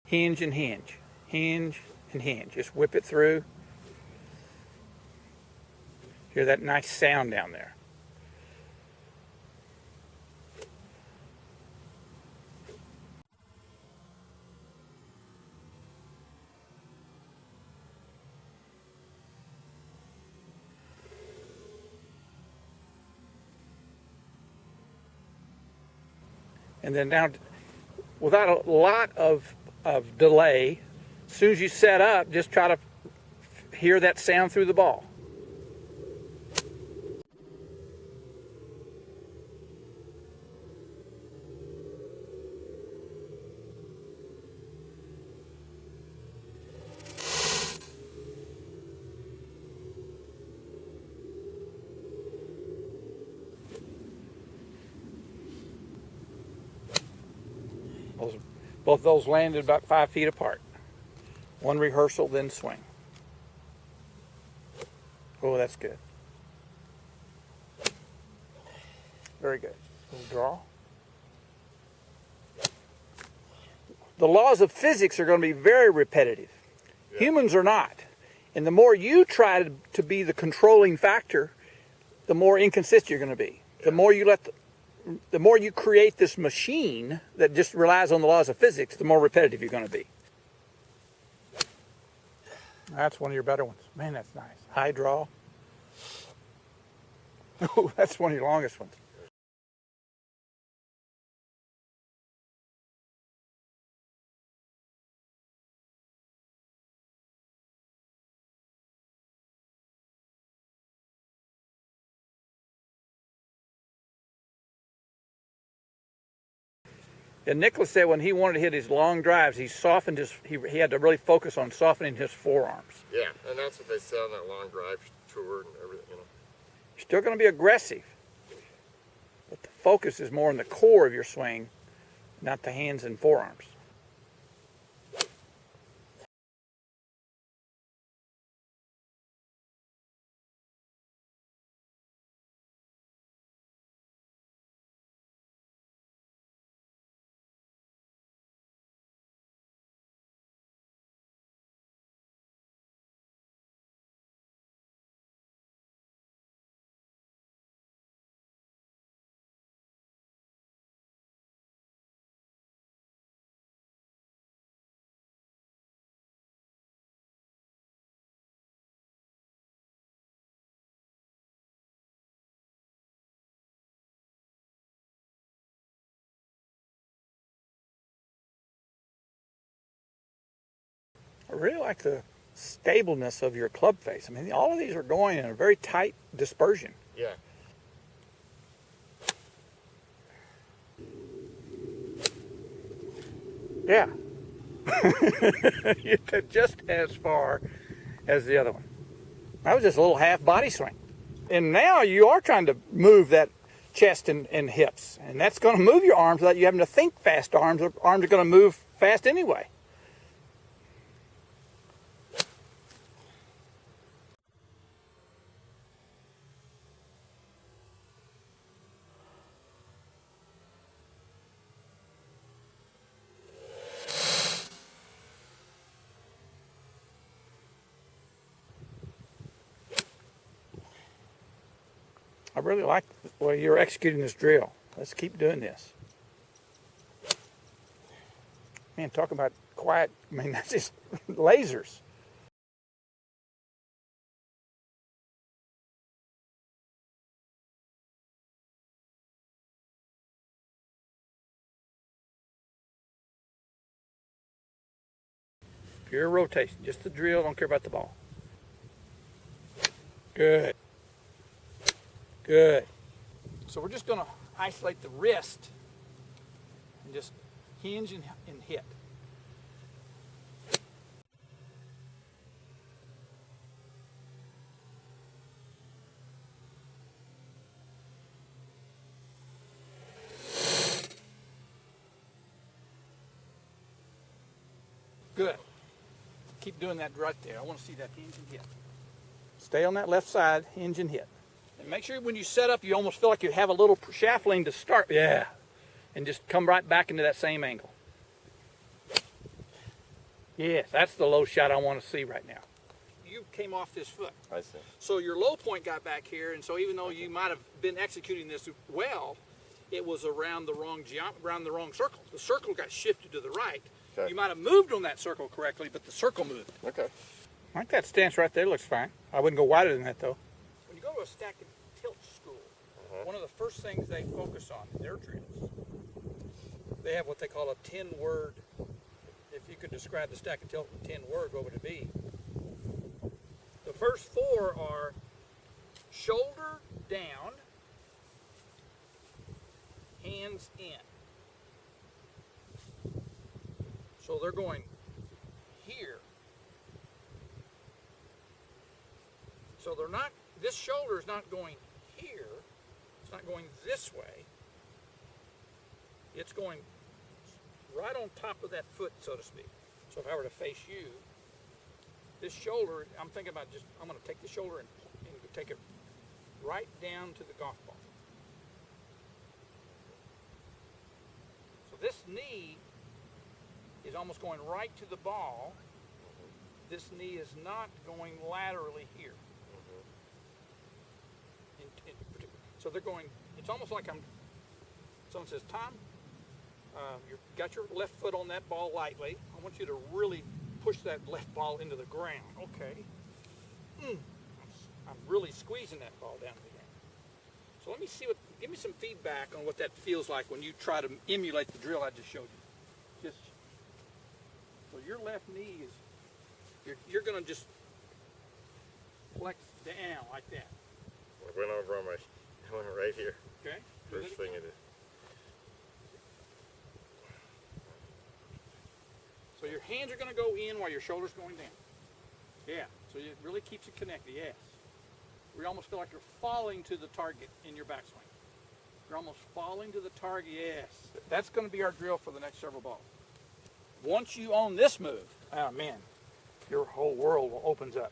Hinge and hinge, hinge and hinge. Just whip it through. Hear that nice sound down there. And then now, without a lot of delay, as soon as you set up, just try to hear that sound through the ball. Both those landed about 5 feet apart. One rehearsal, then swing. Oh, that's good. Very good. Little draw. The laws of physics are going to be very repetitive. Yeah. Humans are not. And the more you try to be the controlling factor, the more inconsistent you're going to be. Yeah. The more you create this machine that just relies on the laws of physics, the more repetitive you're going to be. That's one of your better ones. Man, that's nice. High draw. Oh, that's one of your longest ones. And Nicholas said when he wanted to hit his long drives, he softened he had to really focus on softening his forearms. Yeah, and that's what they said on that long drive tour and everything, you know. You're still going to be aggressive, but the focus is more in the core of your swing, not the hands and forearms. I really like the stableness of your club face. I mean, all of these are going in a very tight dispersion. Yeah. Yeah. You did just as far as the other one. That was just a little half body swing. And now you are trying to move that chest and hips. And that's going to move your arms without you having to think fast arms. Arms are going to move fast anyway. I really like the way you're executing this drill. Let's keep doing this. Man, talk about quiet. I mean, that's just lasers. Pure rotation, just the drill, don't care about the ball. Good. Good. So we're just going to isolate the wrist and just hinge and hit. Good. Keep doing that right there. I want to see that hinge and hit. Stay on that left side, hinge and hit. And make sure when you set up, you almost feel like you have a little shaffling to start. Yeah. And just come right back into that same angle. Yes, that's the low shot I want to see right now. You came off this foot. I see. So your low point got back here, and so even though you might have been executing this well, it was around the wrong circle. The circle got shifted to the right. Okay. You might have moved on that circle correctly, but the circle moved. Okay. I think that stance right there looks fine. I wouldn't go wider than that, though. When you go to a stack and tilt school, one of the first things they focus on in their drills, they have what they call a 10-word. If you could describe the stack and tilt in 10 words, what would it be? The first 4 are shoulder down, hands in. So they're going here. So they're not, this shoulder is not going here. It's not going this way. It's going right on top of that foot, so to speak. So if I were to face you, this shoulder, I'm thinking about I'm going to take the shoulder and take it right down to the golf ball. So this knee is almost going right to the ball. This knee is not going laterally here. So they're going, it's almost like someone says, Tom, you've got your left foot on that ball lightly. I want you to really push that left ball into the ground. Okay. I'm really squeezing that ball down to the ground. So let me see give me some feedback on what that feels like when you try to emulate the drill I just showed you. So your left knee is, you're going to just flex down like that. I went over on my, I went right here. Okay. First thing it is. So your hands are going to go in while your shoulder's going down. Yeah, so it really keeps it connected, yes. We almost feel like you're falling to the target in your backswing. You're almost falling to the target, yes. That's going to be our drill for the next several balls. Once you own this move, oh man, your whole world opens up.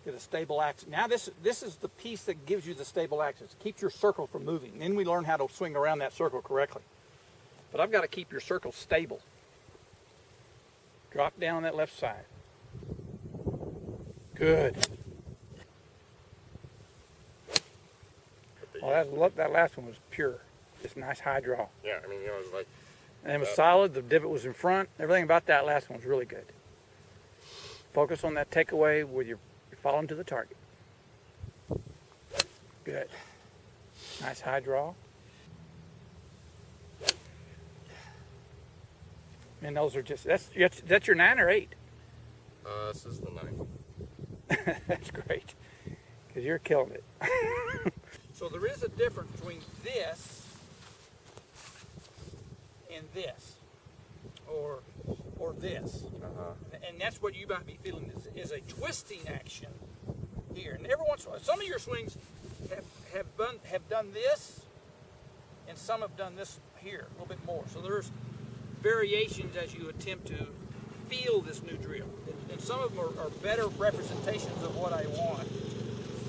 Get a stable axis. Now this is the piece that gives you the stable axis. Keeps your circle from moving. Then we learn how to swing around that circle correctly. But I've got to keep your circle stable. Drop down on that left side. Good. Well, that last one was pure. Just nice high draw. Yeah, I mean, you know, it was like. And it was solid. The divot was in front. Everything about that last one was really good. Focus on that takeaway with your following to the target. Good. Nice high draw. And those are just, that's your 9 or 8? This is the 9. That's great. Because you're killing it. So there is a difference between this and this. Or this. And that's what you might be feeling is a twisting action here. And every once in a while, some of your swings have done this, and some have done this here a little bit more. So there's variations as you attempt to feel this new drill. And some of them are better representations of what I want.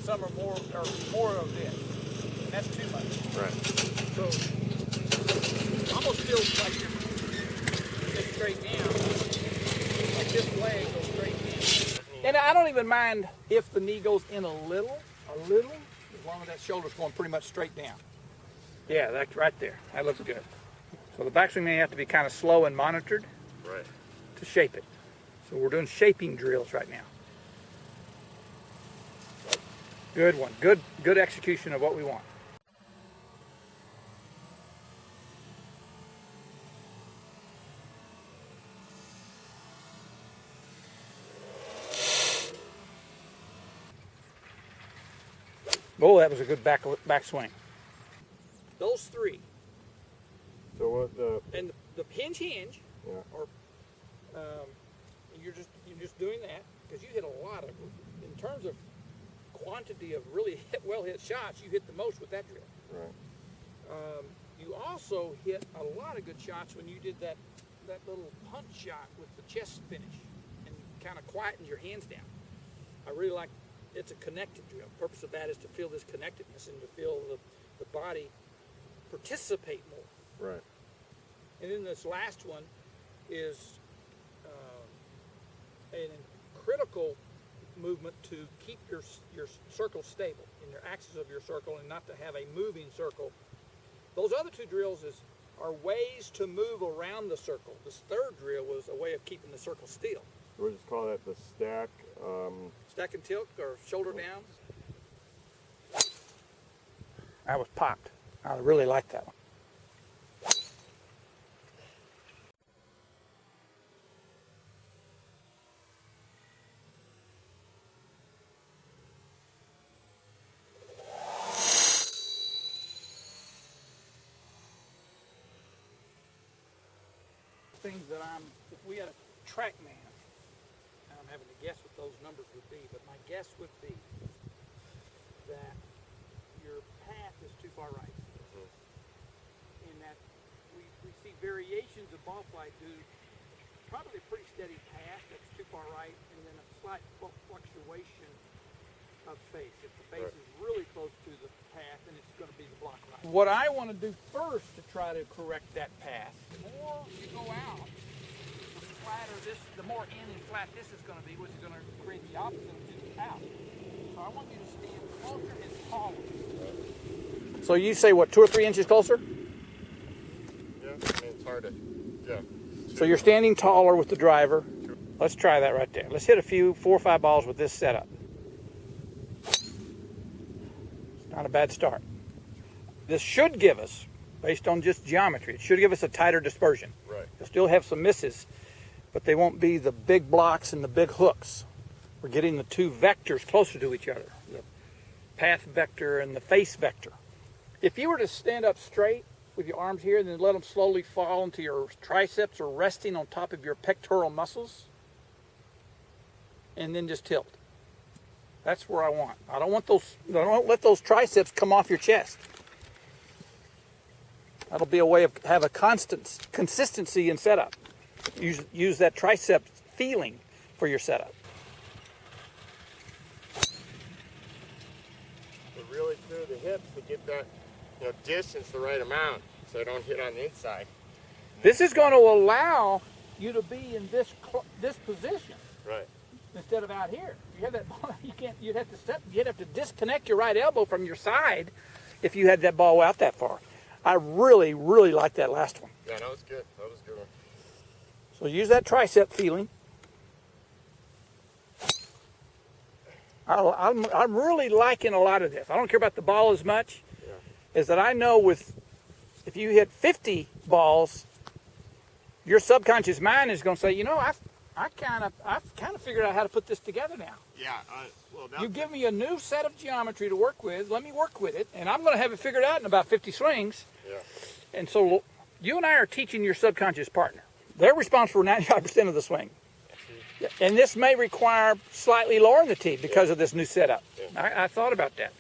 Some are more of this. And that's too much. Right. So it almost feels like you're straight down. Like this leg goes straight in. And I don't even mind if the knee goes in a little, as long as that shoulder's going pretty much straight down. Yeah, that's right there. That looks good. So the backswing may have to be kind of slow and monitored to shape it. So we're doing shaping drills right now. Good one. Good execution of what we want. Oh, that was a good backswing. Those 3. So what? And the hinge, Yeah. or you're just doing that because you hit a lot of, in terms of quantity of really well hit shots, you hit the most with that drill. Right. You also hit a lot of good shots when you did that little punch shot with the chest finish and kind of quietened your hands down. I really like. It's a connected drill. The purpose of that is to feel this connectedness and to feel the body participate more. Right. And then this last one is an critical movement to keep your circle stable in your axis of your circle and not to have a moving circle. Those other two drills are ways to move around the circle. This third drill was a way of keeping the circle still. We'll just call that the stack. Stack and tilt or shoulder down. I was popped. I really like that one. Things that if we had a track man, and I'm having to guess what those numbers would be, but my guess would be that your path is too far right. In that we see variations of ball flight due to probably a pretty steady path that's too far right, and then a slight fluctuation of face. If the face is really close to the path, then it's going to be the block right. What I want to do first to try to correct that path, the more you go out, the flatter the more in and flat this is going to be, which is going to create the opposite of just out. So I want you to stand closer and taller. So you say what, 2 or 3 inches closer? Yeah, I mean, it's hard to, yeah. So you're standing taller with the driver. Let's try that right there. Let's hit a few, 4 or 5 balls with this setup. Not a bad start. This should give us, based on just geometry, it should give us a tighter dispersion. Right. You'll still have some misses, but they won't be the big blocks and the big hooks. We're getting the two vectors closer to each other, the path vector and the face vector. If you were to stand up straight with your arms here and then let them slowly fall into your triceps or resting on top of your pectoral muscles, and then just tilt. That's where I want. I don't let those triceps come off your chest. That'll be a way of have a consistency in setup. Use that tricep feeling for your setup. But really through the hips to get that, distance the right amount, so I don't hit on the inside. This is going to allow you to be in this position. Right. Instead of out here. You have that ball, you'd have to disconnect your right elbow from your side if you had that ball out that far. I really, really like that last one. Yeah, that was good. That was a good one. So use that tricep feeling. I'm really liking a lot of this. I don't care about the ball as much as that I know if you hit 50 balls, your subconscious mind is going to say, I've kind of figured out how to put this together now. Yeah. You give me a new set of geometry to work with. Let me work with it, and I'm going to have it figured out in about 50 swings. Yeah. And so you and I are teaching your subconscious partner. They're responsible for 95% of the swing. And this may require slightly lowering the tee because of this new setup. Yeah. I thought about that.